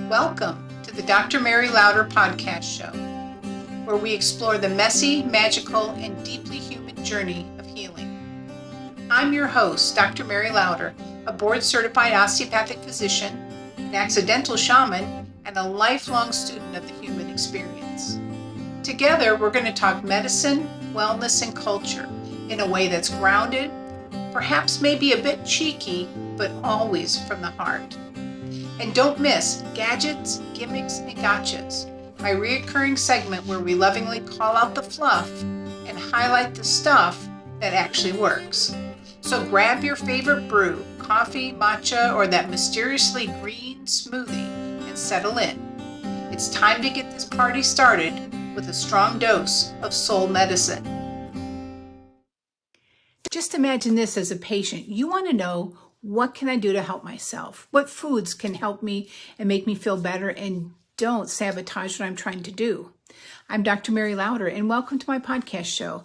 Welcome to the Dr. Mary Louder podcast show, where we explore the messy, magical, and deeply human journey of healing. I'm your host, Dr. Mary Louder, a board-certified osteopathic physician, an accidental shaman, and a lifelong student of the human experience. Together, we're going to talk medicine, wellness, and culture in a way that's grounded, perhaps maybe a bit cheeky, but always from the heart. And don't miss Gadgets, Gimmicks, and Gotchas, my reoccurring segment where we lovingly call out the fluff and highlight the stuff that actually works. So grab your favorite brew, coffee, matcha, or that mysteriously green smoothie and settle in. It's time to get this party started with a strong dose of soul medicine. Just imagine this as a patient. You want to know, what can I do to help myself? What foods can help me and make me feel better and don't sabotage what I'm trying to do? I'm Dr. Mary Louder, and welcome to my podcast show.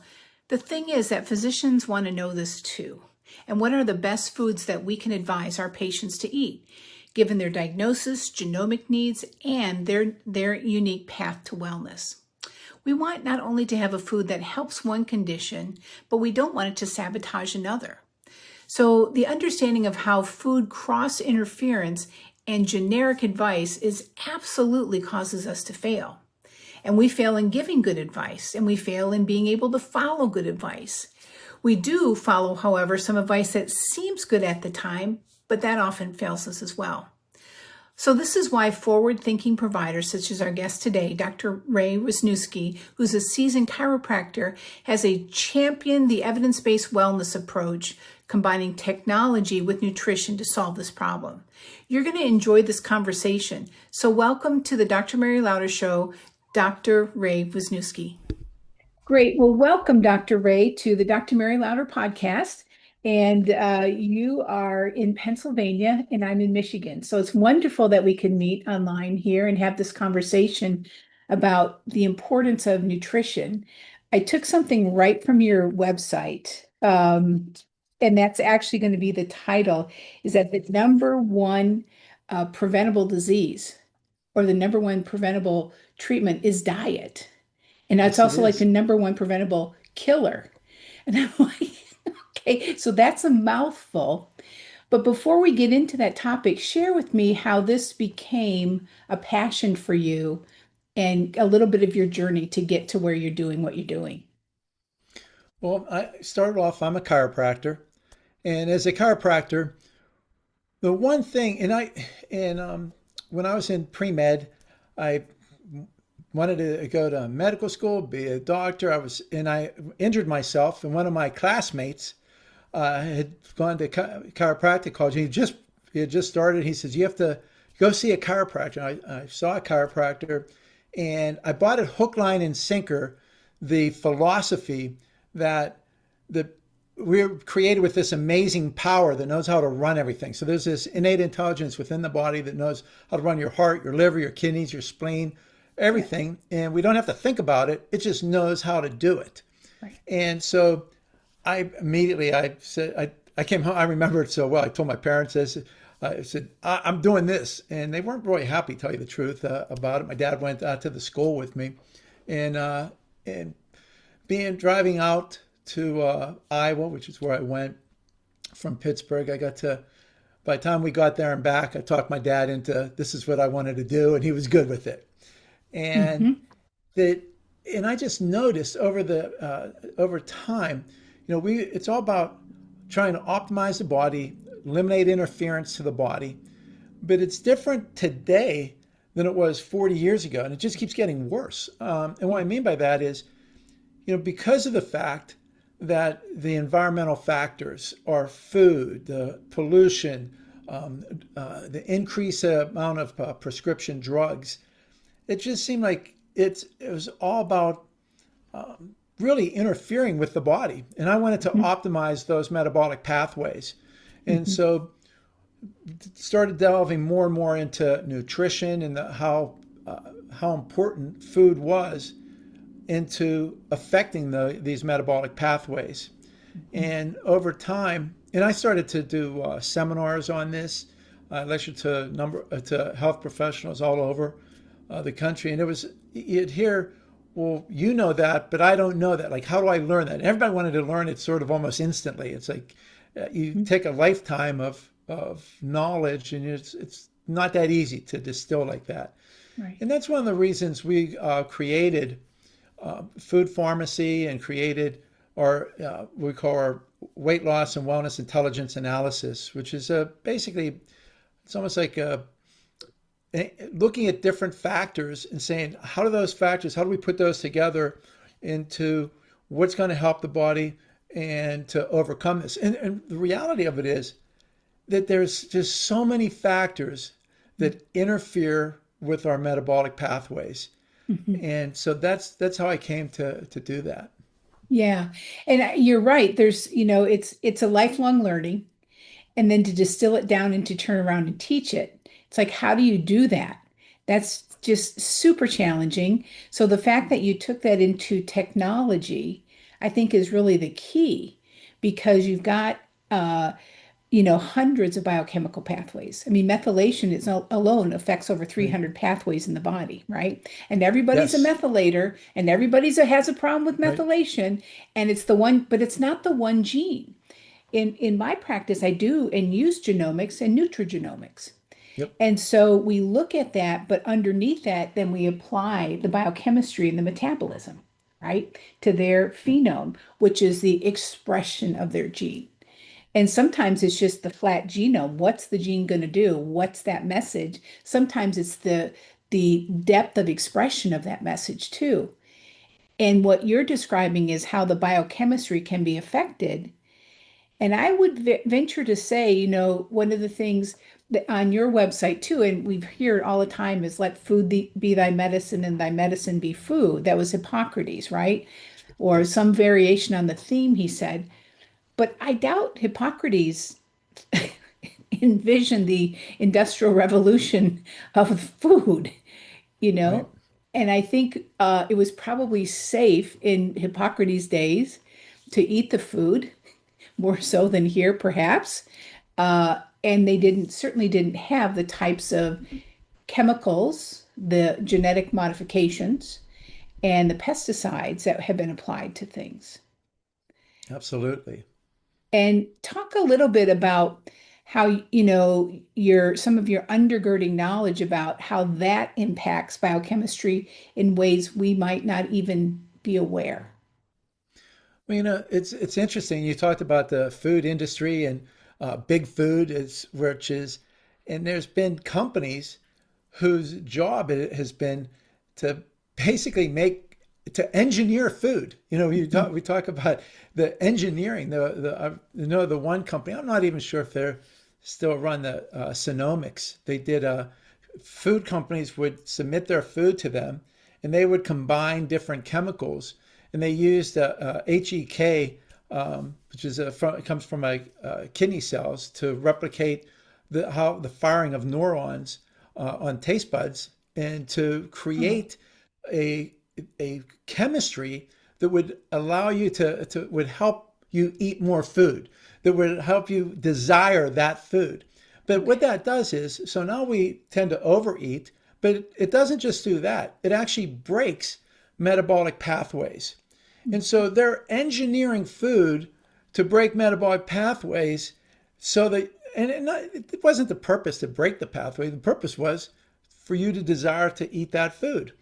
The thing is that physicians want to know this too. And what are the best foods that we can advise our patients to eat, given their diagnosis, genomic needs, and their unique path to wellness? We want not only to have a food that helps one condition, but we don't want it to sabotage another. So the understanding of how food cross-interference and generic advice is absolutely causes us to fail. And we fail in giving good advice, and we fail in being able to follow good advice. We do follow, however, some advice that seems good at the time, but that often fails us as well. So this is why forward-thinking providers, such as our guest today, Dr. Ray Wisniewski, who's a seasoned chiropractor, has championed the evidence-based wellness approach, combining technology with nutrition to solve this problem. You're going to enjoy this conversation. So welcome to the Dr. Mary Louder Show, Dr. Ray Wisniewski. Great. Well, welcome, Dr. Ray, to the Dr. Mary Louder podcast. And you are in Pennsylvania and I'm in Michigan. So it's wonderful that we can meet online here and have this conversation about the importance of nutrition. I took something right from your website, and that's actually going to be the title, is that the number one preventable disease or the number one preventable treatment is diet. And that's also like the number one preventable killer. And I'm like, okay, so that's a mouthful. But before we get into that topic, share with me how this became a passion for you and a little bit of your journey to get to where you're doing what you're doing. Well, I started off, I'm a chiropractor. And as a chiropractor, the one thing, when I was in pre-med, I wanted to go to medical school, be a doctor. I injured myself, and one of my classmates had gone to chiropractic college. He had just started. He says, "You have to go see a chiropractor." I saw a chiropractor, and I bought it hook, line, and sinker. The philosophy that we're created with this amazing power that knows how to run everything. So there's this innate intelligence within the body that knows how to run your heart, your liver, your kidneys, your spleen, everything. And we don't have to think about it. It just knows how to do it. Right. And so I said, I came home. I remember it so well. I told my parents this. I said, I'm doing this. And they weren't really happy, to tell you the truth, about it. My dad went out to the school with me. And driving out to Iowa, which is where I went from Pittsburgh, by the time we got there and back, I talked my dad into, this is what I wanted to do. And he was good with it. And and I just noticed over time, it's all about trying to optimize the body, eliminate interference to the body, but it's different today than it was 40 years ago, and it just keeps getting worse. And what I mean by that is, because of the fact that the environmental factors, our food, the pollution, the increased amount of prescription drugs, it just seemed like it was all about really interfering with the body. And I wanted to optimize those metabolic pathways. And so started delving more and more into nutrition and how important food was into affecting these metabolic pathways. And over time, and I started to do seminars on this. I lectured to health professionals all over the country, and you'd hear, well, you know that, but I don't know that. Like, how do I learn that? And everybody wanted to learn it sort of almost instantly. It's like you take a lifetime of knowledge, and it's not that easy to distill like that. Right. And that's one of the reasons we created FoodPharmacy and created we call our weight loss and wellness intelligence analysis, which is basically, it's almost like looking at different factors and saying, how do we put those together into what's going to help the body and to overcome this? And the reality of it is that there's just so many factors that interfere with our metabolic pathways. And so that's how I came to do that. Yeah. And you're right. It's a lifelong learning. And then to distill it down and to turn around and teach it. It's like, how do you do that? That's just super challenging. So the fact that you took that into technology, I think is really the key because you've got, hundreds of biochemical pathways. I mean, methylation alone affects over 300 pathways in the body, right? And everybody's a Yes. methylator and has a problem with Right. methylation. And it's the one, but it's not the one gene. In my practice, I do and use genomics and nutrigenomics. Yep. And so we look at that, but underneath that, then we apply the biochemistry and the metabolism, right, to their phenome, which is the expression of their gene. And sometimes it's just the flat genome. What's the gene going to do? What's that message? Sometimes it's the depth of expression of that message too. And what you're describing is how the biochemistry can be affected. And I would venture to say, one of the things that on your website too, and we hear it all the time, is let food be thy medicine and thy medicine be food. That was Hippocrates, right? Or Yes. some variation on the theme, he said. But I doubt Hippocrates envisioned the industrial revolution of food, you Right. know? And I think it was probably safe in Hippocrates' days to eat the food, more so than here, perhaps. And they certainly didn't have the types of chemicals, the genetic modifications, and the pesticides that have been applied to things. Absolutely. And talk a little bit about how, your some of your undergirding knowledge about how that impacts biochemistry in ways we might not even be aware. Well, it's interesting. You talked about the food industry and big food and there's been companies whose job it has been to basically to engineer food. We talk about the engineering. The one company. I'm not even sure if they're still run the Sonomics. They did food companies would submit their food to them, and they would combine different chemicals, and they used HEK, which is it comes from kidney cells to replicate how the firing of neurons on taste buds, and to Oh, create a chemistry that would allow you would help you eat more food, that would help you desire that food. But what okay. that does is, so now we tend to overeat, but it doesn't just do that. It actually breaks metabolic pathways. And so they're engineering food to break metabolic pathways so that, and it wasn't the purpose to break the pathway. The purpose was for you to desire to eat that food.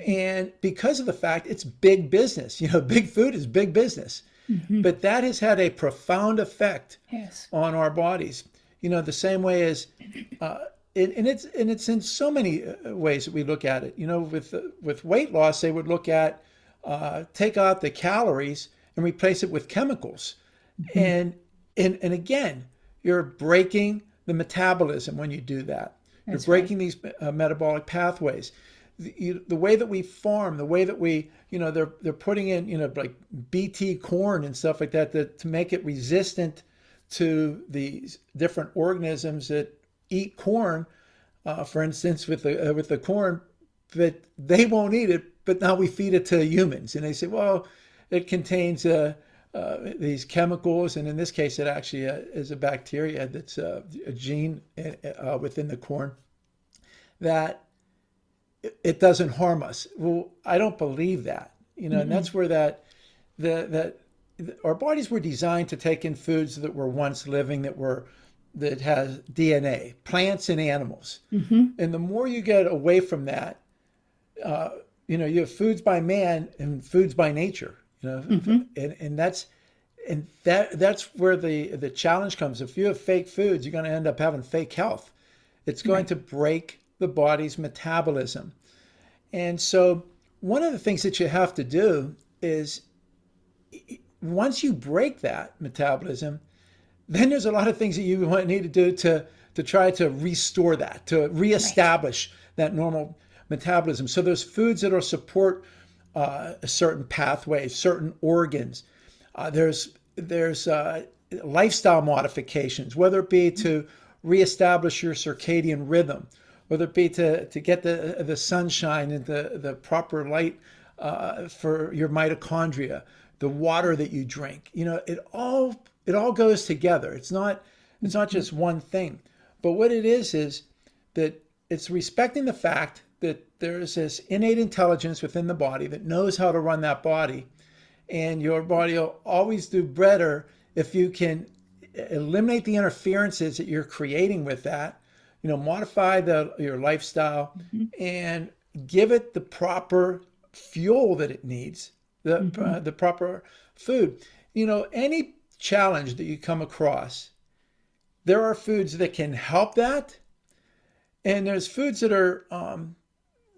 And because of the fact it's big business, big food is big business, Mhm. but that has had a profound effect Yes. on our bodies. The same way as, and it's in so many ways that we look at it. With weight loss, they would look at take out the calories and replace it with chemicals, Mhm. and again, you're breaking the metabolism when you do that. You're That's right. breaking these metabolic pathways. The way that we farm, the way that they're putting in, like BT corn and stuff like that to make it resistant to these different organisms that eat corn. For instance, with the corn, that they won't eat it, but now we feed it to humans, and they say, well, it contains these chemicals, and in this case, it actually is a bacteria that's a gene within the corn that it doesn't harm us. Well, I don't believe that, and Mm-mm. that's where that our bodies were designed to take in foods that were once living, that has DNA, plants and animals. Mm-hmm. And the more you get away from that, you have foods by man and foods by nature. Mm-hmm. And that's where the challenge comes. If you have fake foods, you're going to end up having fake health. It's going Right. to break the body's metabolism. And so, one of the things that you have to do is once you break that metabolism, then there's a lot of things that you need to do to try to restore that, to Right. reestablish that normal metabolism. So there's foods that will support a certain pathway, certain organs. There's lifestyle modifications, whether it be to reestablish your circadian rhythm, whether it be to get the sunshine and the proper light for your mitochondria, the water that you drink. It all goes together. It's not Mm-hmm. just one thing. But what it is that it's respecting the fact that there's this innate intelligence within the body that knows how to run that body, and your body will always do better if you can eliminate the interferences that you're creating with that, modify your lifestyle Mm-hmm. and give it the proper fuel that it needs, the Mm-hmm. the proper food. Any challenge that you come across, there are foods that can help that, and there's foods that are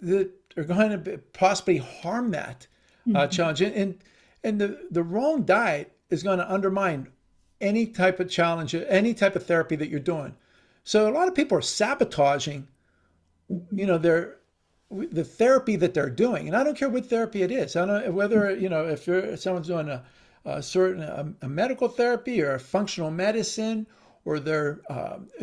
going to possibly harm that Mm-hmm. challenge. And the wrong diet is going to undermine any type of challenge, any type of therapy that you're doing. So a lot of people are sabotaging, Mm-hmm. their the therapy that they're doing. And I don't care what therapy it is. I don't whether if someone's doing a certain a medical therapy or a functional medicine, or they're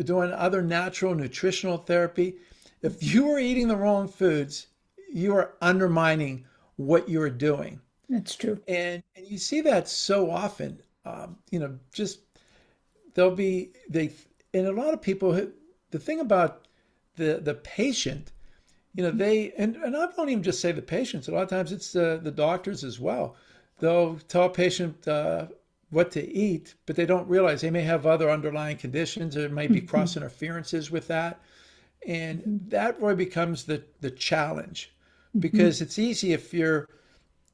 doing other natural nutritional therapy. If you are eating the wrong foods, you are undermining what you're doing. That's true. And you see that so often. Just there'll be they and a lot of people. The thing about the patient, they and I don't even just say the patients. A lot of times it's the doctors as well. They'll tell a patient what to eat, but they don't realize they may have other underlying conditions. There may be Mm-hmm. cross interferences with that, and Mm-hmm. that really becomes the challenge, Mm-hmm. because it's easy if you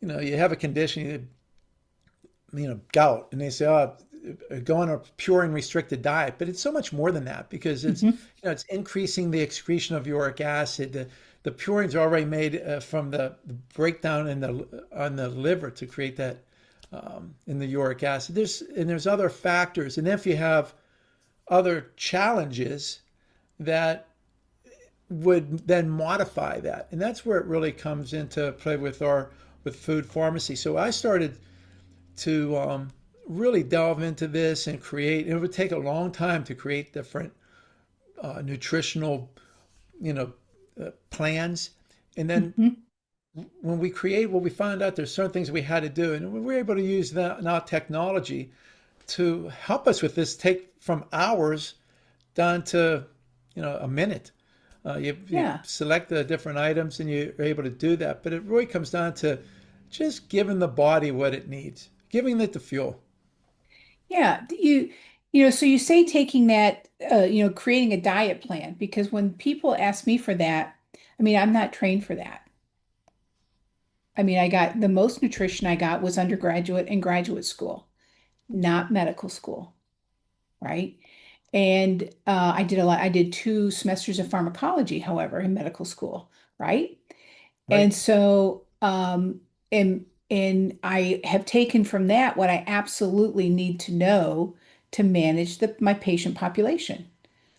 have a condition, gout, and they say, oh, go on a pure and restricted diet. But it's so much more than that, because Mm-hmm. it's increasing the excretion of uric acid. The purines are already made from the breakdown on the liver to create that in the uric acid. There's other factors. And if you have other challenges that would then modify that. And that's where it really comes into play with food pharmacy. So I started to really delve into this and create. It would take a long time to create different nutritional, you know, plans. And then Mm-hmm. when we create, well, we found out there's certain things we had to do, and we were able to use that now technology to help us with this. Take from hours down to a minute. You Yeah. select the different items and you're able to do that. But it really comes down to just giving the body what it needs, giving it the fuel. Yeah. So you say taking that, creating a diet plan, because when people ask me for that, I mean, I'm not trained for that. I mean, I got the most nutrition I got was undergraduate and graduate school, not medical school, right? And I did 2 semesters of pharmacology, however, in medical school, right? Right, And so, and I have taken from that what I absolutely need to know to manage my patient population.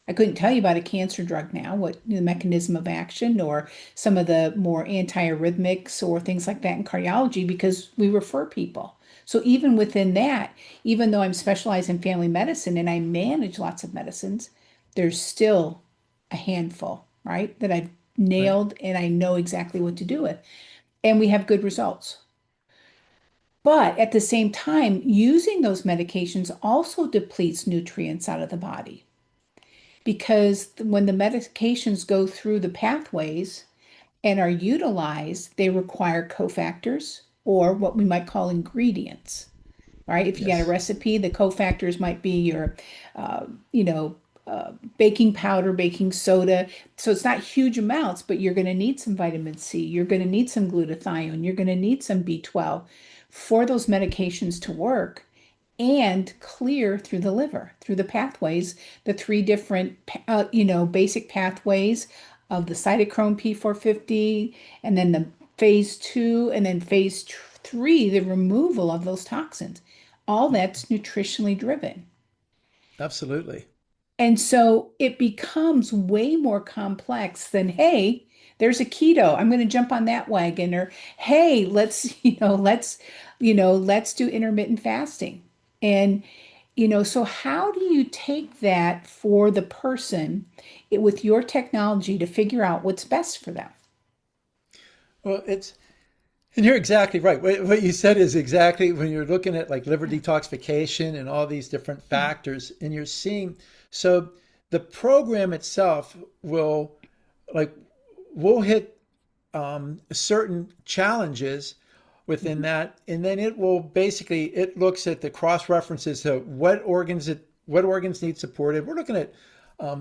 I couldn't tell you about a cancer drug now, what the mechanism of action, or some of the more antiarrhythmics or things like that in cardiology, because we refer people. So even within that, even though I'm specialized in family medicine and I manage lots of medicines, there's still a handful, right, that I've right. nailed and I know exactly what to do with. And we have good results. But at the same time, using those medications also depletes nutrients out of the body because when the medications go through the pathways and are utilized, they require cofactors or what we might call ingredients. Right? If you got a Yes, recipe, the cofactors might be your, uh, you know, baking powder, baking soda. So it's not huge amounts, but you're going to need some vitamin C. You're going to need some glutathione. You're going to need some B12 for those medications to work and clear through the liver, through the pathways, the three different, basic pathways of the cytochrome P450, and then the phase two, and then phase three, the removal of those toxins. All that's nutritionally driven. absolutely. And so it becomes way more complex than, hey, there's a keto. I'm going to jump on that wagon. Or, hey, let's do intermittent fasting. And, so how do you take that for the person with your technology to figure out what's best for them? Well, and you're exactly right. What you said is exactly when you're looking at like liver detoxification and all these different factors, and you're seeing, so the program itself will, like, we'll hit certain challenges within Mhm. that, and then it will basically, it looks at the cross references to what organs need supported. We're looking at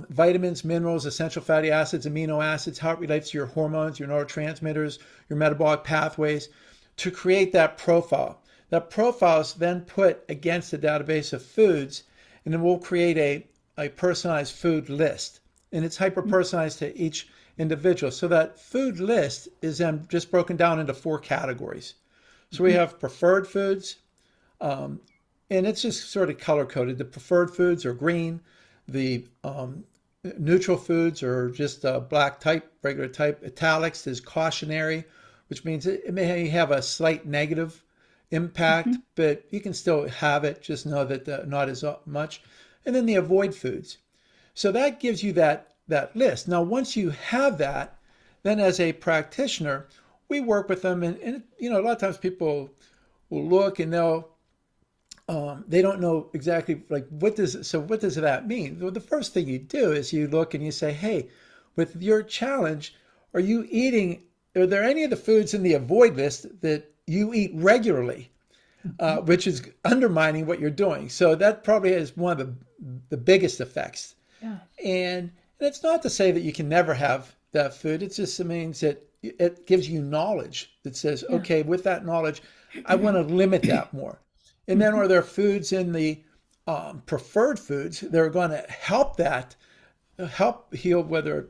vitamins, minerals, essential fatty acids, amino acids, how it relates to your hormones, your neurotransmitters, your metabolic pathways, to create that profile. That profile is then put against a database of foods, and then we'll create a personalized food list. And it's hyper personalized to each individual. So that food list is then just broken down into 4 categories. So we Mhm. have preferred foods, and it's just sort of color coded. The preferred foods are green. The neutral foods are just black type, regular type. Italics is cautionary, which means it may have a slight negative impact, Mhm. but you can still have it. Just know that not as much. And then the avoid foods. So that gives you that list. Now, once you have that, then as a practitioner, we work with them, and a lot of times people will look and they don't know exactly like what does that mean? Well, the first thing you do is you look and you say, hey, with your challenge, are you eating? Are there any of the foods in the avoid list that you eat regularly, Mhm. which is undermining what you're doing? So that probably is one of the biggest effects. Yeah. And it's not to say that you can never have that food. It just means that it gives you knowledge that says, Yeah. okay, with that knowledge, I want to limit that more. And then Mhm. are there foods in the preferred foods that are going to help heal, whether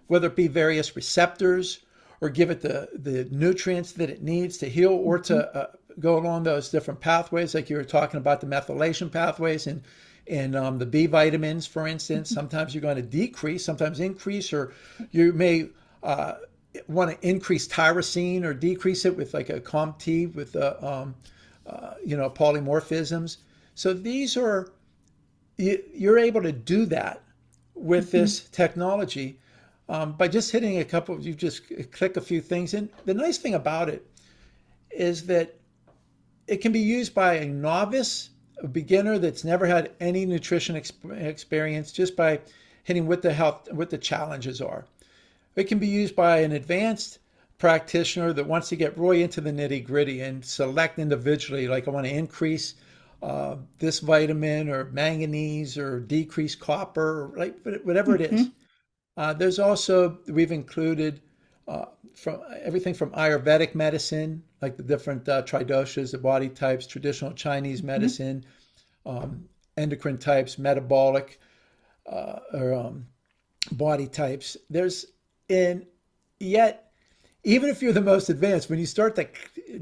it be various receptors or give it the nutrients that it needs to heal, or Mhm. to go along those different pathways, like you were talking about the methylation pathways and the B vitamins, for instance. Mhm. Sometimes you're going to decrease, sometimes increase, or you may uh, want to increase tyrosine or decrease it with like a COMT with polymorphisms. So you're able to do that with Mhm. this technology by just hitting you just click a few things. And the nice thing about it is that it can be used by a novice, a beginner that's never had any nutrition experience, just by hitting what the challenges are. It can be used by an advanced practitioner that wants to get really into the nitty gritty and select individually, like I want to increase this vitamin or manganese or decrease copper, or like whatever it is. Mhm. There's also, we've included from everything from Ayurvedic medicine, like the different tridoshas, the body types, traditional Chinese Mhm. medicine, endocrine types, metabolic or body types. And yet, even if you're the most advanced, when you start to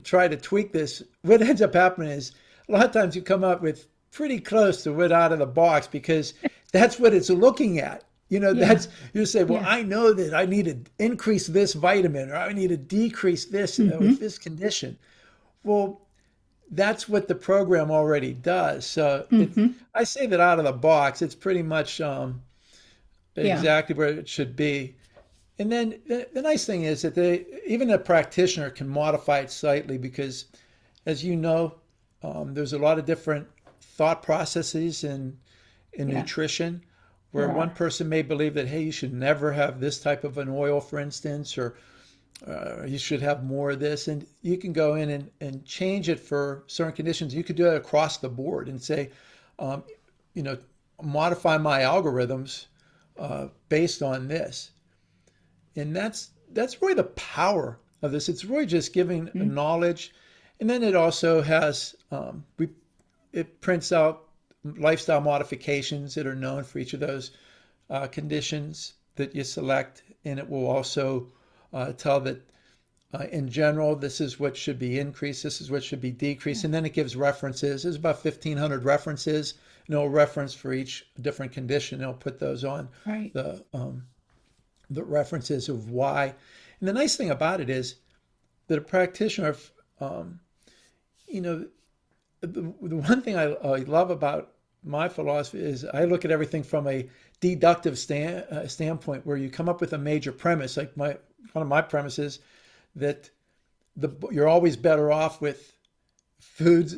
try to tweak this, what ends up happening is a lot of times you come up with pretty close to what out of the box, because that's what it's looking at. Yeah. That's, you say, well, Yeah. I know that I need to increase this vitamin, or I need to decrease this with Mhm. this condition. Well, that's what the program already does. So Mhm. I say that out of the box, it's pretty much Yeah. exactly where it should be. And then the nice thing is that even a practitioner can modify it slightly, because as you know, there's a lot of different thought processes in Yeah, nutrition, where there one are. person may believe that, hey, you should never have this type of an oil, for instance, or you should have more of this. And you can go in and change it for certain conditions. You could do it across the board and say, um, you know, modify my algorithms based on this. And that's really the power of this. It's really just giving Mhm. knowledge. And then it also has, it prints out lifestyle modifications that are known for each of those conditions that you select. And it will also tell that in general, this is what should be increased, this is what should be decreased. Yeah, And then it gives references. There's about 1,500 references. And it'll reference for each different condition. It'll put those on right. the references of why. And the nice thing about it is that a practitioner, um, you know, the one thing I love about my philosophy is I look at everything from a deductive standpoint, where you come up with a major premise. Like one of my premises that you're always better off with foods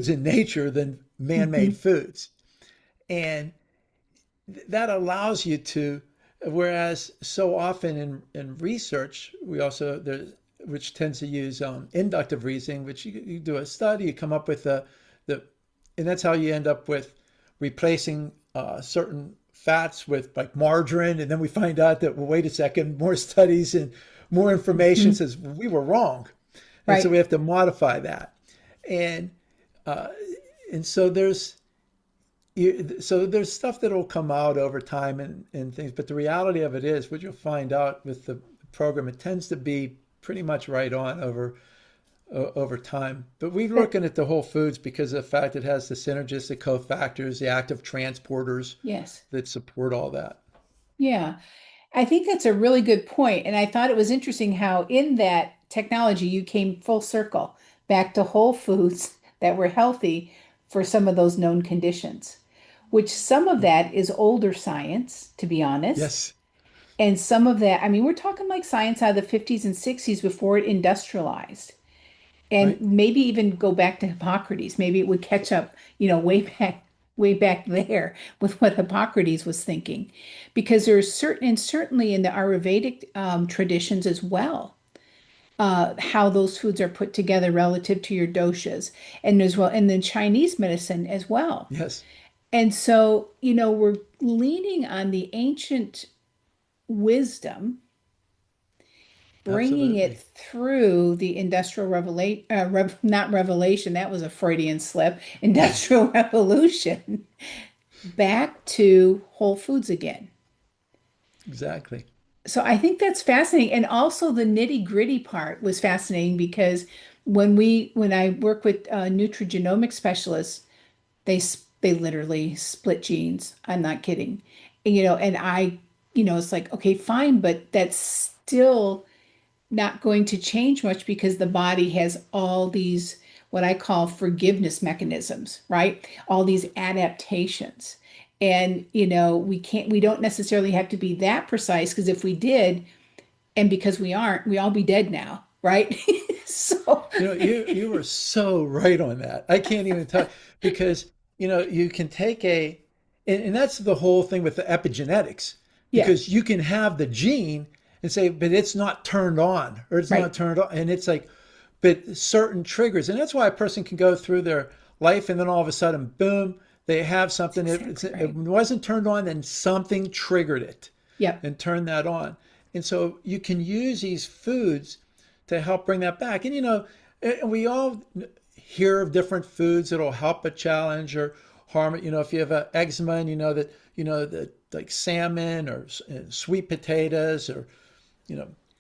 in nature than man-made Hmm. foods, and that allows you to. Whereas so often in research, we also which tends to use inductive reasoning, which you do a study, you come up with the, and that's how you end up with replacing certain fats with like margarine, and then we find out that, well, wait a second, more studies and more information Hmm. says we were wrong, and so we Right. have to modify that, and uh, and so there's stuff that'll come out over time and things, but the reality of it is what you'll find out with the program, it tends to be pretty much right on over time. But we're That, looking at the whole foods because of the fact it has the synergistic cofactors, the active transporters yes. that support all that. Yeah. I think that's a really good point. And I thought it was interesting how in that technology you came full circle back to whole foods that were healthy for some of those known conditions, which some of that is older science, to be honest. Yes, And some of that, I mean, we're talking like science out of the 50s and 60s before it industrialized. And right. maybe even go back to Hippocrates. maybe it would catch up, way back there with what Hippocrates was thinking, because there's certain, and certainly in the Ayurvedic traditions as well, how those foods are put together relative to your doshas, and as well, and then Chinese medicine as well. Yes, And so, we're leaning on the ancient wisdom, bringing it absolutely. through the industrial revelation, not revelation, that was a Freudian slip, industrial revolution, back to whole foods again. Exactly. So I think that's fascinating. And also the nitty-gritty part was fascinating because when I work with nutrigenomic specialists, they literally split genes. I'm not kidding. And it's like, okay, fine, but that's still not going to change much because the body has all these, what I call forgiveness mechanisms, right? All these adaptations. And, we don't necessarily have to be that precise, because if we did, and because we aren't, we all be dead now, right? So, You were so right on that. I can't even tell because you can take and that's the whole thing with the epigenetics, yeah, because you can have the gene and say, but it's not turned on or it's not right. turned on, and it's like, but certain triggers, and that's why a person can go through their life and then all of a sudden, boom, they have That's something. exactly It right. wasn't turned on, then something triggered it Yep. and turn that on. And so you can use these foods to help bring that back. And we all hear of different foods that'll help a challenge or harm it. If you have an eczema and that like salmon or sweet potatoes or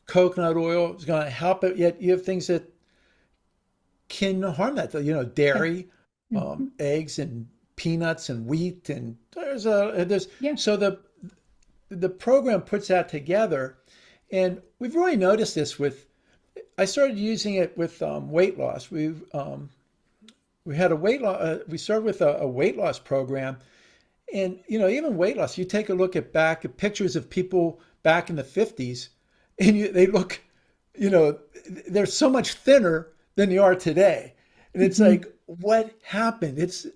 coconut oil is going to help it. Yet you have things that can harm that. Yeah. Dairy, Mhm. eggs, and peanuts and wheat, and there's Yeah. so the program puts that together, and we've really noticed this with. I started using it with weight loss. We had a weight loss. We started with a weight loss program, and even weight loss. You take a look at pictures of people back in the 50s, and they look, you know, they're so much thinner than they are today. And it's Mhm. like, what happened? It's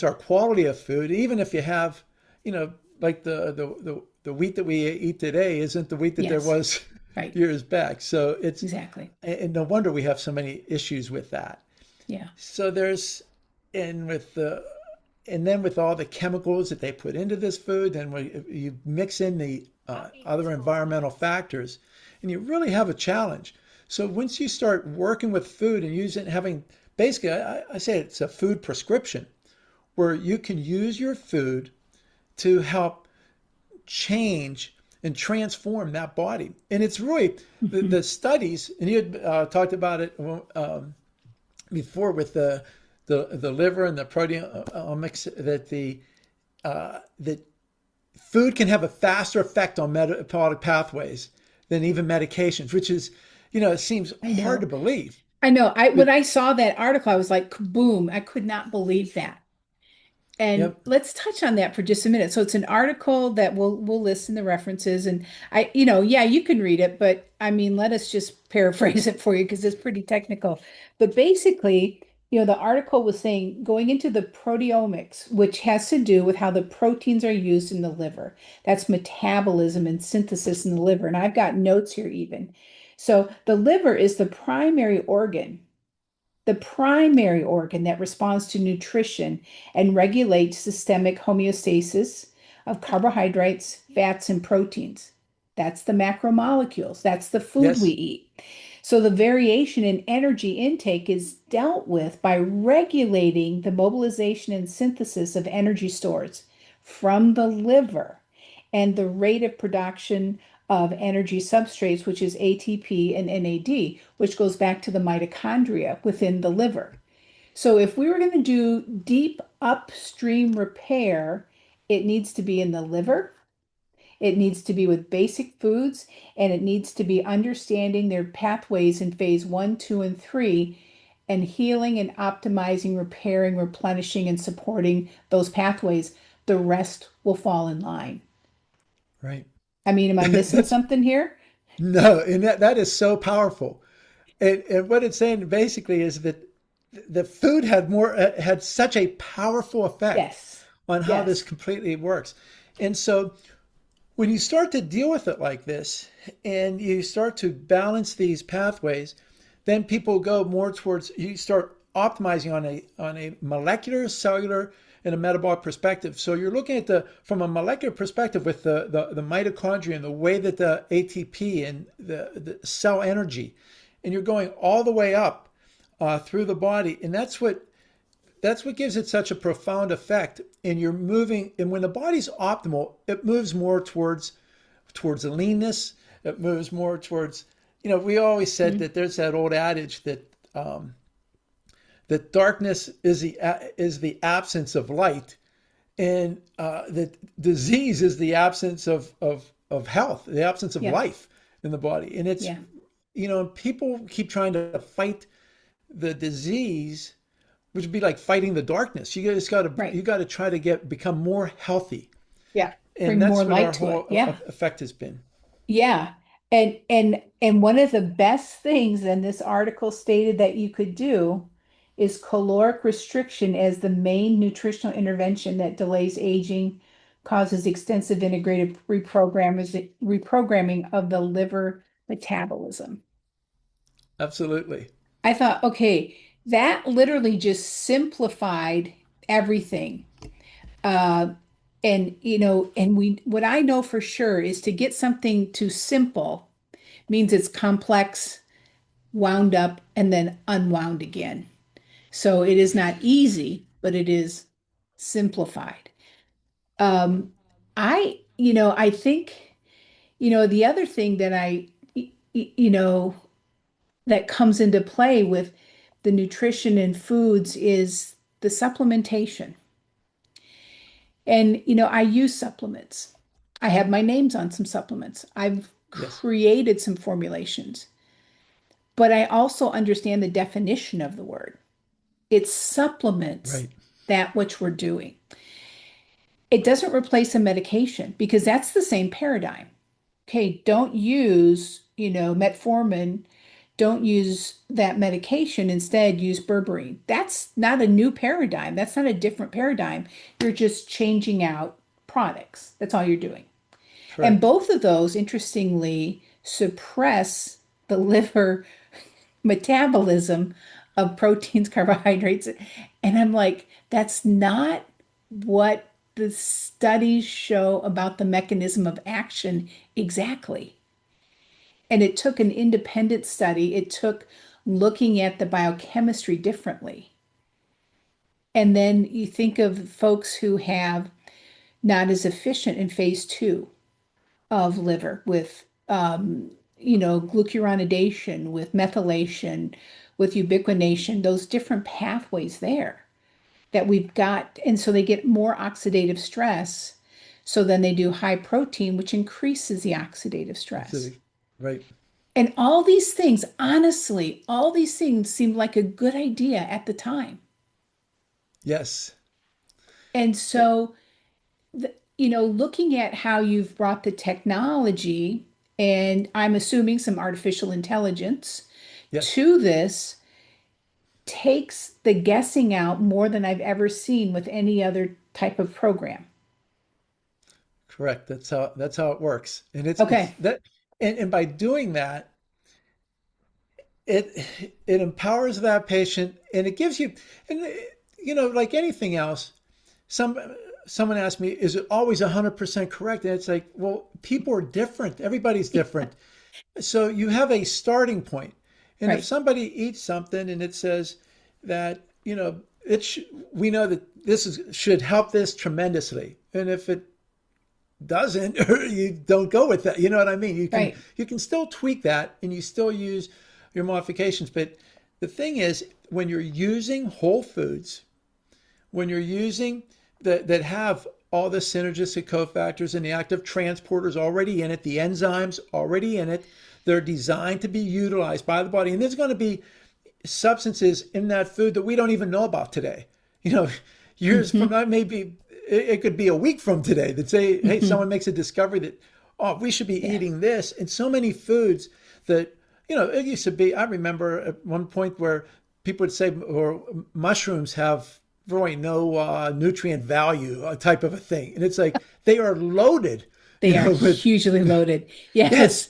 our quality of food. Even if you have, you know, like the wheat that we eat today isn't the wheat that there Yes, was right. years back. So it's, Exactly. and no wonder we have so many issues with that. Yeah. So there's, and with the, and then with all the chemicals that they put into this food, and when you mix in the other environmental factors, and you really have a challenge. So once you start working with food and using having basically, I say it's a food prescription where you can use your food to help change and transform that body. And it's really the Mhm. studies, and you had talked about it before with the liver and the proteomics that that food can have a faster effect on metabolic pathways than even medications, which is, it seems I hard to know. believe. I know. I But when I saw that article, I was like, boom, I could not believe that. And yep, let's touch on that for just a minute. So it's an article that we'll list in the references, and yeah, you can read it, but I mean, let us just paraphrase it for you because it's pretty technical. But basically, the article was saying going into the proteomics, which has to do with how the proteins are used in the liver. That's metabolism and synthesis in the liver. And I've got notes here even. So the liver is the primary organ that responds to nutrition and regulates systemic homeostasis of carbohydrates, fats, and proteins. That's the macromolecules. That's the food we yes, eat. So the variation in energy intake is dealt with by regulating the mobilization and synthesis of energy stores from the liver and the rate of production of energy substrates, which is ATP and NAD, which goes back to the mitochondria within the liver. So if we were going to do deep upstream repair, it needs to be in the liver. It needs to be with basic foods, and it needs to be understanding their pathways in phase one, two, and three, and healing and optimizing, repairing, replenishing, and supporting those pathways. The rest will fall in line. right. I mean, am I missing That's something here? no, and that is so powerful. And what it's saying basically is that the food had such a powerful effect Yes. on how this Yes. completely works. And so when you start to deal with it like this and you start to balance these pathways, then people go more towards you start optimizing on a molecular, cellular, and a metabolic perspective. So you're looking at the from a molecular perspective with the mitochondria and the way that the ATP and the cell energy, and you're going all the way up through the body, and that's what gives it such a profound effect. And you're moving, and when the body's optimal, it moves more towards leanness. It moves more towards, we always said Mhm. that there's that old adage that darkness is the absence of light, and that disease is the absence of health, the absence of Yeah. life in the body. And it's, Yeah. people keep trying to fight the disease, which would be like fighting the darkness. Right. You got to try to become more healthy, Yeah. and Bring more that's what light our to it. whole Yeah. effect has been. Yeah. And one of the best things, and this article stated that you could do is caloric restriction as the main nutritional intervention that delays aging, causes extensive integrated reprogramming of the liver metabolism. Absolutely. I thought, okay, that literally just simplified everything. Uh, and what I know for sure is to get something too simple means it's complex, wound up, and then unwound again. So it is not easy, but it is simplified. Um, I think, the other thing that that comes into play with the nutrition and foods is the supplementation. And, I use supplements. I have my names on some supplements. I've Yes. created some formulations, but I also understand the definition of the word. It supplements Right. that which we're doing. It doesn't replace a medication because that's the same paradigm. Okay, don't use, metformin don't use that medication. Instead, use berberine. That's not a new paradigm. That's not a different paradigm. You're just changing out products. That's all you're doing. And Correct. both of those, interestingly, suppress the liver metabolism of proteins, carbohydrates. And I'm like, that's not what the studies show about the mechanism of action exactly. And it took an independent study, it took looking at the biochemistry differently. And then you think of folks who have not as efficient in phase two of liver with glucuronidation, with methylation, with ubiquination, those different pathways there that we've got. And so they get more oxidative stress. So then they do high protein, which increases the oxidative stress. Absolutely. Right. And all these things, honestly, all these things seemed like a good idea at the time. Yes. And so, looking at how you've brought the technology, and I'm assuming some artificial intelligence Yes. to this, takes the guessing out more than I've ever seen with any other type of program. Correct. That's how it works. And it's Okay. that and by doing that, it empowers that patient and it gives you and like anything else, some someone asked me, is it always 100% correct? And it's like, well, people are different. Everybody's different. So you have a starting point. And if Right. somebody eats something and it says that, we know that should help this tremendously. And if it doesn't, you don't go with that. You know what I mean? Right. You can still tweak that and you still use your modifications. But the thing is, when you're using whole foods, when you're using that have all the synergistic cofactors and the active transporters already in it, the enzymes already in it, they're designed to be utilized by the body. And there's going to be substances in that food that we don't even know about today. Years from Hmm. now, maybe it could be a week from today that say, hey, Hmm. someone makes a discovery that, oh, we should be Yeah. eating this. And so many foods that, it used to be, I remember at one point where people would say, or mushrooms have really no nutrient value type of a thing. And it's like, they are loaded, They are with, hugely loaded. yes, Yes.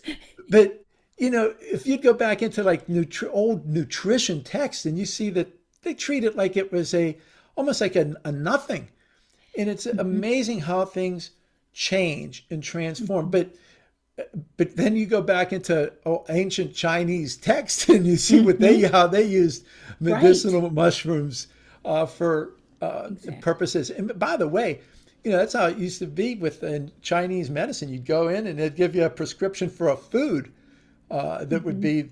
but if you go back into like old nutrition texts and you see that they treat it like it was almost like a nothing. And it's Hmm. amazing how things change and transform. Hmm. But then you go back into ancient Chinese text and you see Hmm. how they used Right. medicinal mushrooms for Exactly. purposes. And by the way, that's how it used to be with Chinese medicine. You'd go in and they'd give you a prescription for a food that would Hmm. be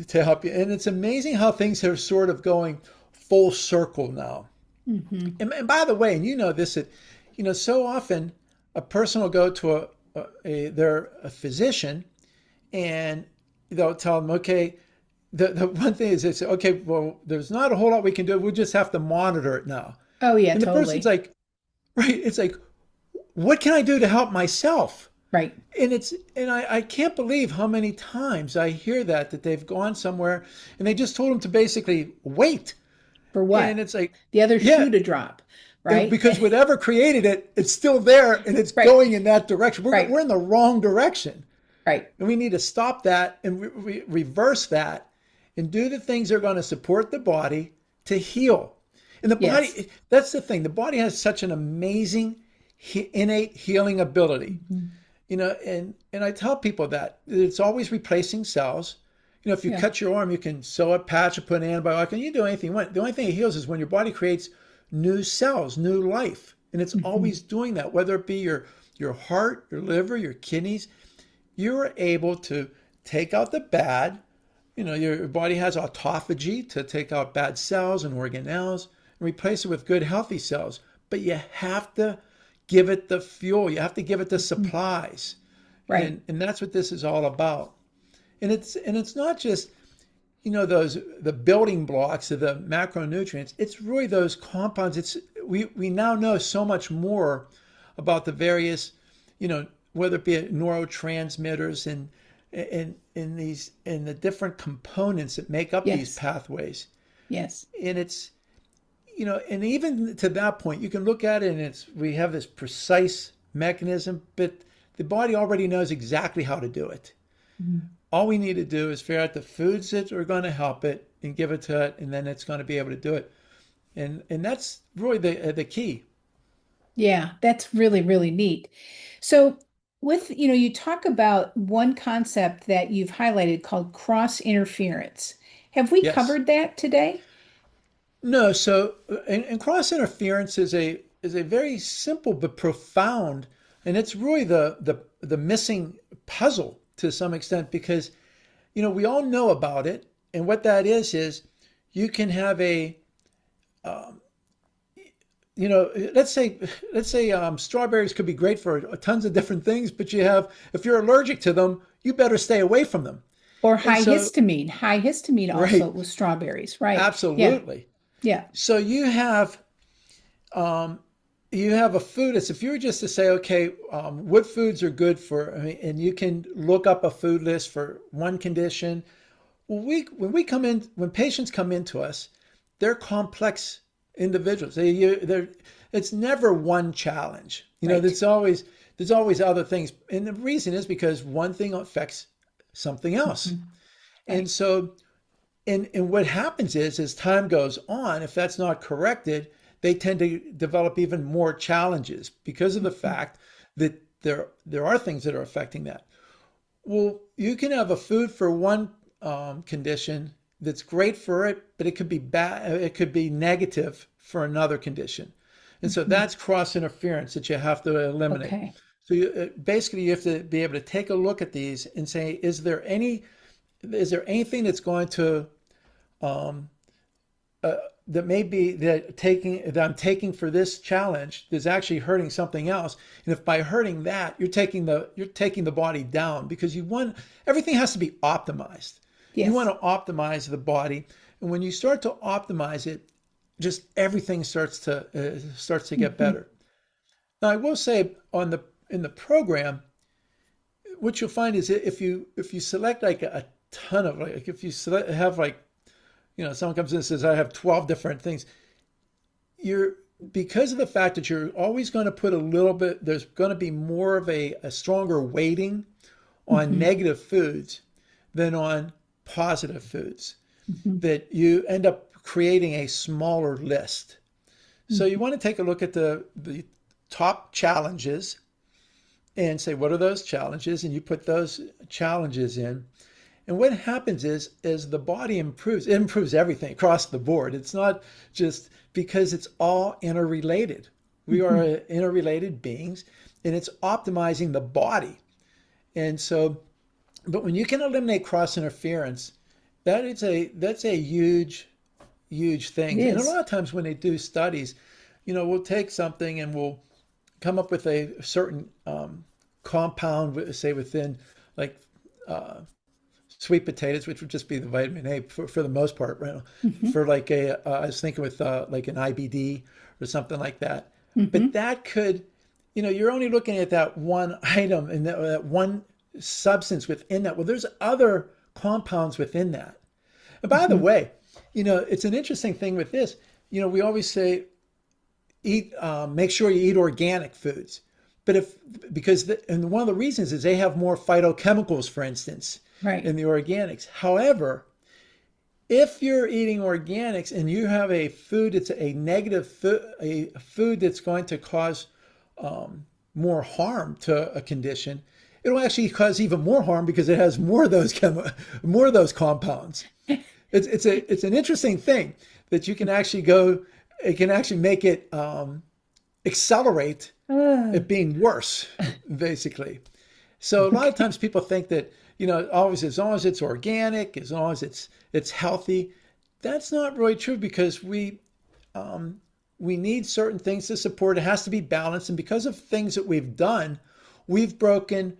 to help you. And it's amazing how things are sort of going full circle now. Hmm. And by the way, and you know this, that so often a person will go to they're a physician and they'll tell them, okay, the one thing is they say, okay, well, there's not a whole lot we can do. We'll just have to monitor it now. Oh, yeah, And the person's totally. like, right, it's like, what can I do to help myself? Right. And I can't believe how many times I hear that they've gone somewhere and they just told them to basically wait. For And what? it's like, The other yeah, shoe to drop. Right. because whatever created it, it's still there and it's Right. going in that direction. We're Right. in the wrong direction. Right. And we need to stop that and reverse that and do the things that are going to support the body to heal. And the Yes. body, that's the thing. The body has such an amazing innate healing ability. Hmm. And I tell people that it's always replacing cells. If you Yeah. cut your arm, you can sew a patch or put an antibiotic, and you do anything you want. The only thing it heals is when your body creates new cells, new life. And it's Hmm. always doing that, whether it be your heart, your liver, your kidneys. You're able to take out the bad. Your body has autophagy to take out bad cells and organelles and replace it with good, healthy cells. But you have to give it the fuel. You have to give it the Hmm. supplies. Right. And that's what this is all about. And it's not just those the building blocks of the macronutrients. It's really those compounds. We now know so much more about the various, whether it be neurotransmitters in the different components that make up these Yes. pathways. Yes. And it's, and even to that point, you can look at it and we have this precise mechanism, but the body already knows exactly how to do it. Mhm. All we need to do is figure out the foods that are going to help it and give it to it, and then it's going to be able to do it. And that's really the key. Yeah, that's really, really neat. So you talk about one concept that you've highlighted called cross interference. Have we Yes. covered that today? No. So, and cross interference is a very simple but profound, and it's really the missing puzzle to some extent because we all know about it, and what that is you can have a let's say strawberries could be great for tons of different things, but if you're allergic to them, you better stay away from them. Or And high so, histamine. High histamine also right, with strawberries, right? Yeah, absolutely. yeah. So you have a food. It's if you were just to say, okay, what foods are good for, I mean, and you can look up a food list for one condition. When patients come into us, they're complex individuals. It's never one challenge. Right. There's always other things, and the reason is because one thing affects something else. Mhm. And Right. so, and what happens is, as time goes on, if that's not corrected, they tend to develop even more challenges because of the Mhm. fact that there are things that are affecting that. Well, you can have a food for one condition that's great for it, but it could be bad. It could be negative for another condition, and so Mhm. that's cross interference that you have to eliminate. Okay. So basically, you have to be able to take a look at these and say, is there anything that's going to that may be that I'm taking for this challenge that's actually hurting something else. And if by hurting that, you're taking the body down because everything has to be optimized. You want Yes. to optimize the body, and when you start to optimize it, just everything starts to get Mhm. better. Now, I will say in the program, what you'll find is that if you select like a ton of like if you have like someone comes in and says, I have 12 different things. You're Because of the fact that you're always going to put a little bit, there's going to be more of a stronger weighting on Mhm. negative foods than on positive foods, Mhm. that you end up creating a smaller list. So you Mhm. want to take a look at the top challenges and say, what are those challenges? And you put those challenges in. And what happens is, as the body improves, it improves everything across the board. It's not just because it's all interrelated. We are Mhm. interrelated beings, and it's optimizing the body. And so, but when you can eliminate cross interference, that's a huge, huge It thing. And a is. lot of times when they do studies, we'll take something and we'll come up with a certain compound, say within like sweet potatoes, which would just be the vitamin A for the most part, right? Mhm. For like I was thinking with like an IBD or something like that. But Mhm. that could, you're only looking at that one item and that one substance within that. Well, there's other compounds within that. And by the Mhm. way, it's an interesting thing with this. We always say make sure you eat organic foods. But and one of the reasons is they have more phytochemicals, for instance, Right. in the organics. However, if you're eating organics and you have a food that's a negative food, a food that's going to cause more harm to a condition, it'll actually cause even more harm because it has more of those compounds. It's an interesting thing that you can actually go. It can actually make it accelerate Uh, it being worse, basically. So a lot of okay. times people think that always as long as it's organic, as long as it's healthy, that's not really true because we need certain things to support. It has to be balanced, and because of things that we've done, we've broken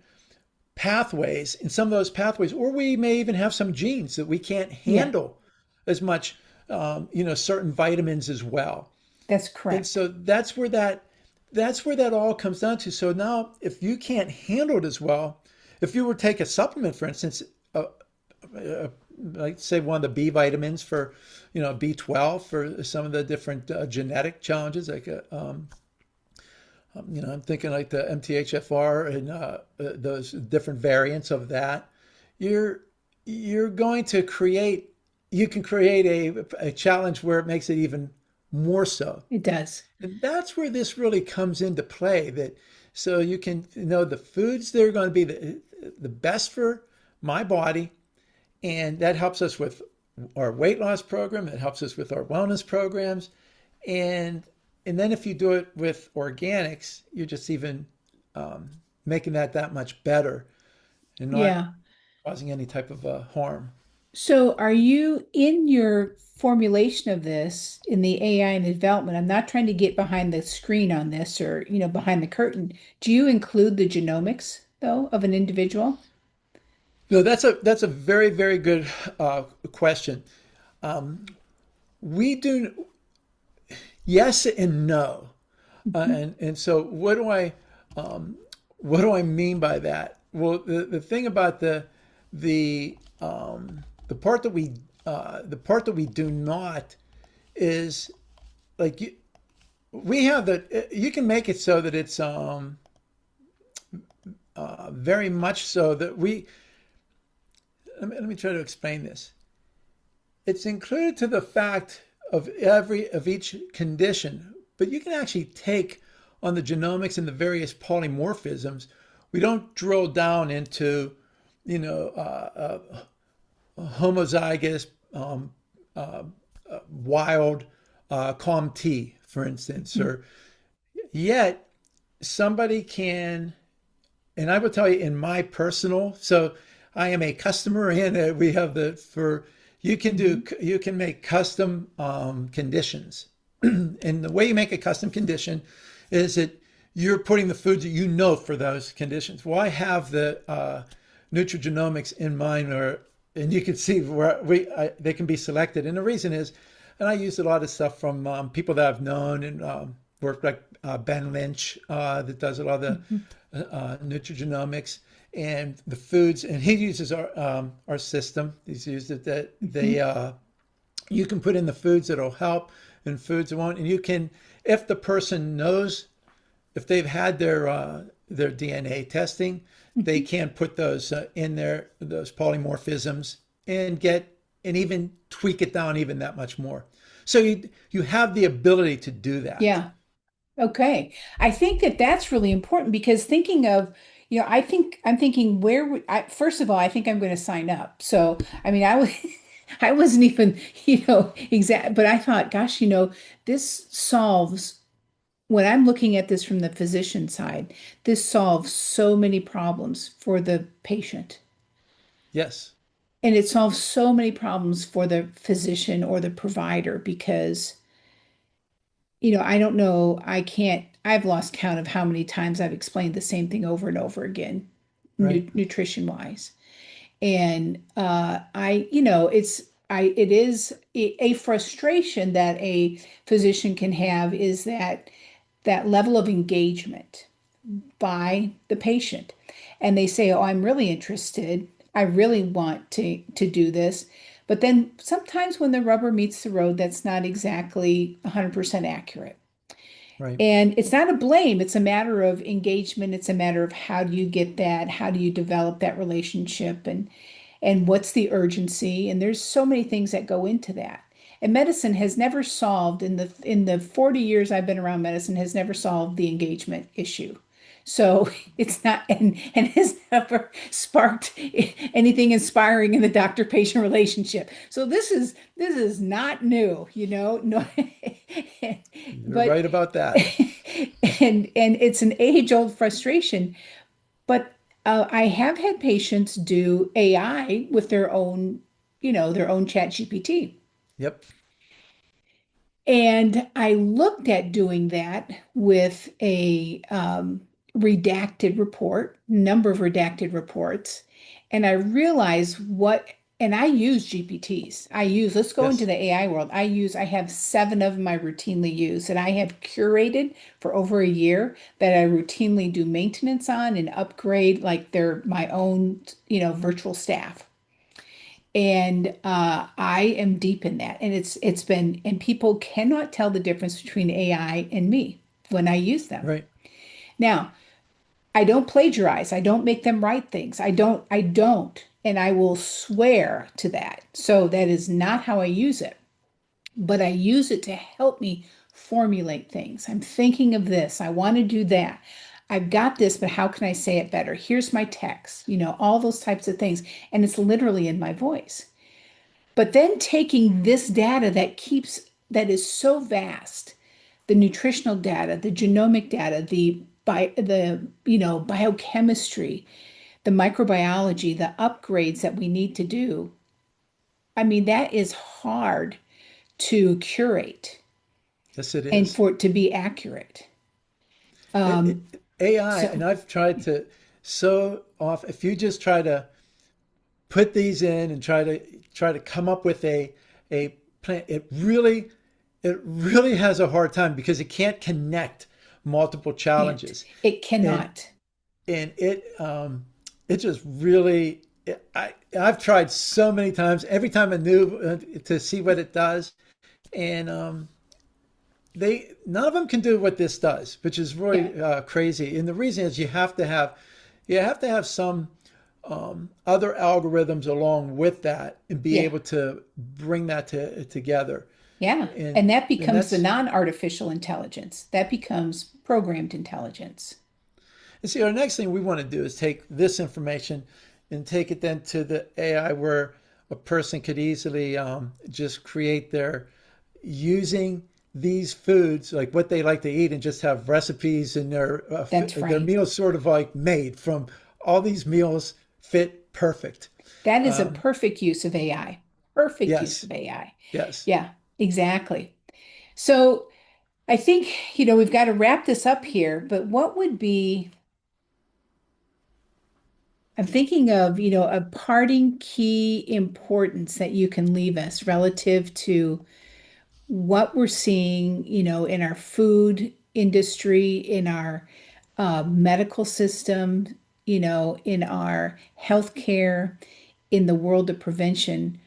pathways in some of those pathways, or we may even have some genes that we can't Yeah, handle as much, certain vitamins as well. that's And correct. so that's where that all comes down to. So now, if you can't handle it as well, if you were to take a supplement, for instance, uh, uh, like say one of the B vitamins for, B12 for some of the different genetic challenges, like I'm thinking like the MTHFR and those different variants of that. You're you're going to create you can create a challenge where it makes it even more so. It does. And that's where this really comes into play. That so you can know the foods that are going to be the best for my body, and that helps us with our weight loss program. It helps us with our wellness programs, and and then if you do it with organics, you're just even making that much better and not Yeah. causing any type of harm. So are you in your formulation of this in the AI and the development? I'm not trying to get behind the screen on this or, behind the curtain. Do you include the genomics though of an individual? No, that's a very very good question. We do yes and no, Mhm. and so what do I mean by that? Well, the thing about the the part that we do not is like we have that you can make it so that it's very much so that we let me try to explain this. It's included to the fact of each condition, but you can actually take on the genomics and the various polymorphisms. We don't drill down into you know homozygous wild COMT, for instance, Mhm. or yet somebody can, and I will tell you in my personal, so I am a customer and we have the for Mhm. you can make custom conditions, and the way you make a custom condition is that you're putting the foods that you know for those conditions. Well, I have the nutrigenomics in mind, or and you can see where they can be selected, and the reason is, and I use a lot of stuff from people that I've known and worked like Ben Lynch that does a lot of the Mhm. nutrigenomics and the foods, and he uses our system. He's used it that they Mhm. you can put in the foods that'll help and foods that won't, and you can if the person knows if they've had their DNA testing, they Mhm. can put those in there those polymorphisms and get and even tweak it down even that much more. So you have the ability to do that, Yeah. Okay. I think that that's really important because thinking of, I'm thinking first of all, I think I'm going to sign up. So, I mean, I was, I wasn't even, exact, but I thought, gosh, this solves, when I'm looking at this from the physician side, this solves so many problems for the patient. yes, And it solves so many problems for the physician or the provider because I don't know, I've lost count of how many times I've explained the same thing over and over again, right, nutrition wise. And it is a frustration that a physician can have is that level of engagement by the patient. And they say, "Oh, I'm really interested. I really want to do this." But then sometimes when the rubber meets the road, that's not exactly 100% accurate. right, And it's not a blame, it's a matter of engagement. It's a matter of how do you get that? How do you develop that relationship? And what's the urgency? And there's so many things that go into that. And medicine has never solved in the 40 years I've been around medicine has never solved the engagement issue. So it's not and has never sparked anything inspiring in the doctor-patient relationship. So this is not new, no, you're but right about that. and it's an age-old frustration. But I have had patients do AI with their own chat GPT. Yep, And I looked at doing that with a redacted report, number of redacted reports, and I realized what. And I use GPTs. Let's go into Yes. the AI world. I have 7 of them I routinely use, and I have curated for over a year that I routinely do maintenance on and upgrade like they're my own, virtual staff. And I am deep in that. And it's been, and people cannot tell the difference between AI and me when I use them. Right. Now, I don't plagiarize. I don't make them write things. I don't. And I will swear to that. So that is not how I use it. But I use it to help me formulate things. I'm thinking of this. I want to do that. I've got this, but how can I say it better? Here's my text, all those types of things. And it's literally in my voice. But then taking this data that is so vast, the nutritional data, the genomic data, the biochemistry, the microbiology, the upgrades that we need to do. I mean, that is hard to curate Yes, it and is. for it to be accurate. Um, AI, so and I've tried to so off. If you just try to put these in and try to come up with a plan, it really has a hard time because it can't connect multiple can't. challenges, It and cannot. it just really I've tried so many times. Every time I knew to see what it does, and they none of them can do what this does, which is Yeah. really crazy. And the reason is you have to have some other algorithms along with that and be Yeah. able to bring that together. Yeah. And And that and becomes the that's non-artificial intelligence. That becomes programmed intelligence. and see our next thing we want to do is take this information and take it then to the AI where a person could easily just create their using these foods like what they like to eat and just have recipes and That's their right. meals sort of like made from all these meals fit perfect. That is a Um, perfect use of AI. Perfect use yes, of AI. yes. Yeah, exactly. So I think, we've got to wrap this up here, but what would be, I'm thinking of, a parting key importance that you can leave us relative to what we're seeing, in our food industry, in our medical system, in our healthcare, in the world of prevention.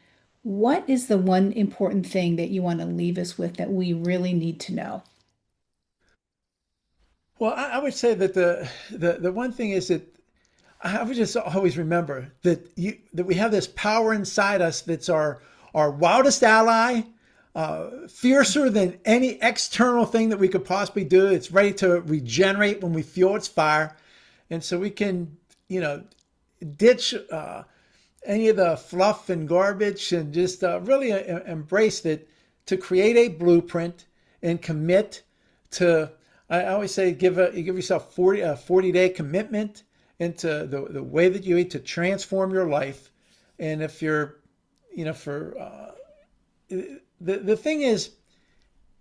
What is the one important thing that you want to leave us with that we really need to know? Well, I would say that the one thing is that I would just always remember that we have this power inside us that's our wildest ally, fiercer than any external thing that we could possibly do. It's ready to regenerate when we feel its fire, and so we can, ditch any of the fluff and garbage and just really embrace that to create a blueprint and commit to. I always say you give yourself 40-day commitment into the way that you eat to transform your life. And if you're, for the thing is,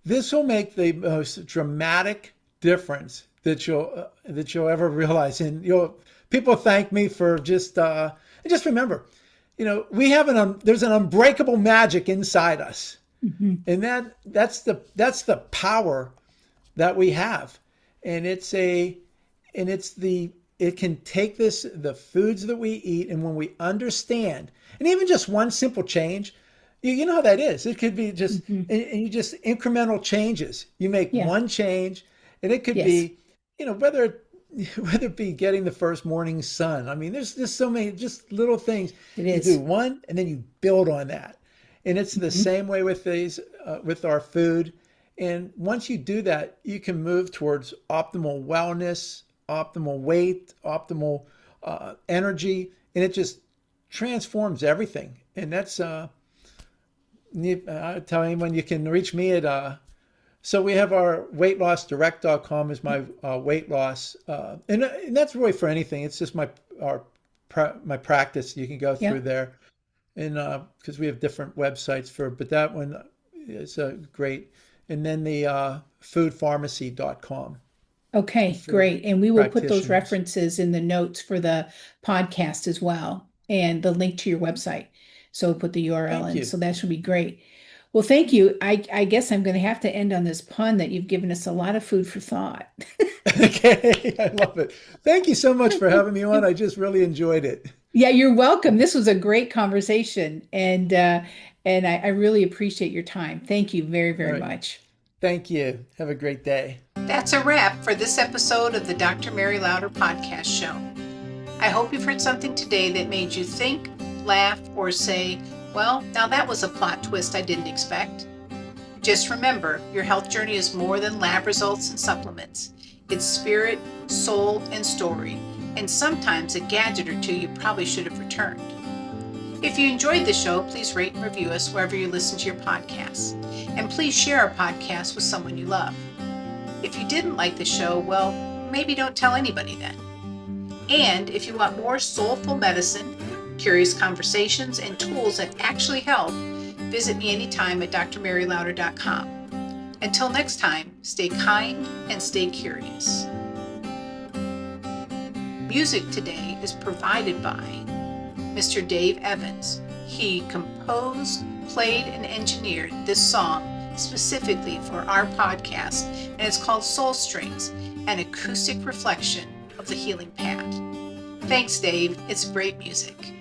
this will make the most dramatic difference that you'll ever realize. And people thank me for just remember, we have there's an unbreakable magic inside us, Mhm. and that's the power that we have, and it can take the foods that we eat, and when we understand, and even just one simple change, you know how that is. It could be just Mhm. and you just incremental changes. You make Yeah. one change, and it could Yes, be, whether it be getting the first morning sun. I mean, there's just so many just little things. it You do is. one, and then you build on that, and it's the Mhm. same way with with our food. And once you do that, you can move towards optimal wellness, optimal weight, optimal energy, and it just transforms everything. And that's I tell anyone you can reach me at so we have our weightlossdirect.com is my weight loss and that's really for anything. It's just my practice. You can go Yeah. through there and because we have different websites but that one is great. And then the foodpharmacy.com Okay, for great. And we will put those practitioners. references in the notes for the podcast as well, and the link to your website. So we'll put the URL Thank in. you. So that should be great. Well, thank you. I guess I'm going to have to end on this pun that you've given us a lot of food for thought. Okay, I love it. Thank you so much for having me on. I just really enjoyed it. Yeah, you're welcome. This was a great conversation, and I really appreciate your time. Thank you very, All very right. much. Thank you. Have a great day. That's a wrap for this episode of the Dr. Mary Louder podcast show. I hope you've heard something today that made you think, laugh, or say, well, now that was a plot twist I didn't expect. Just remember, your health journey is more than lab results and supplements. It's spirit, soul, and story, and sometimes a gadget or two you probably should have returned. If you enjoyed the show, please rate and review us wherever you listen to your podcasts. And please share our podcast with someone you love. If you didn't like the show, well, maybe don't tell anybody then. And if you want more soulful medicine, curious conversations, and tools that actually help, visit me anytime at drmarylouder.com. Until next time, stay kind and stay curious. Music today is provided by Mr. Dave Evans. He composed, played, and engineered this song specifically for our podcast, and it's called Soul Strings, an acoustic reflection of the healing path. Thanks, Dave. It's great music.